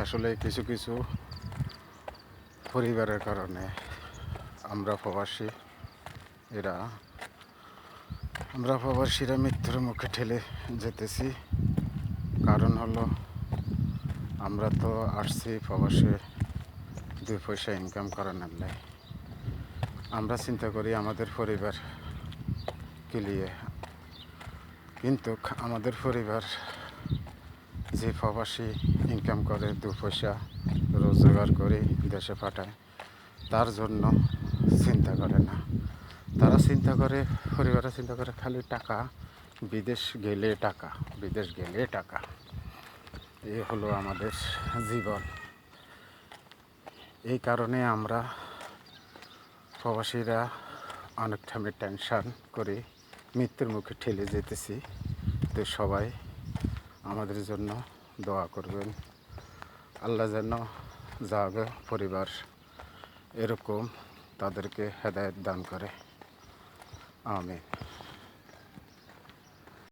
আসলে কিছু কিছু পরিবারের কারণে আমরা প্রবাসী এরা আমরা প্রবাসীরা মৃত্যুর মুখে ঠেলে যেতেছি। কারণ হলো আমরা তো আসছি প্রবাসে 2 পয়সা ইনকাম করানোর লাই। আমরা চিন্তা করি আমাদের পরিবারকে নিয়ে, কিন্তু আমাদের পরিবার যে প্রবাসী ইনকাম করে 2 পয়সা রোজগার করে দেশে পাঠায়, তার জন্য চিন্তা করে না। তারা চিন্তা করে, পরিবারে চিন্তা করে খালি টাকা, বিদেশ গেলে টাকা, বিদেশ গেলে টাকা। এই হলো আমাদের জীবন। এই কারণে আমরা প্রবাসীরা অনেকটা টেনশন করে মৃত্যুর মুখে ঠেলে যেতেছি। তো সবাই আমাদের জন্য দোয়া করবেন, আল্লাহ যেন যাবে পরিবার এরকম তাদেরকে হেদায়েত দান করে। আমিন।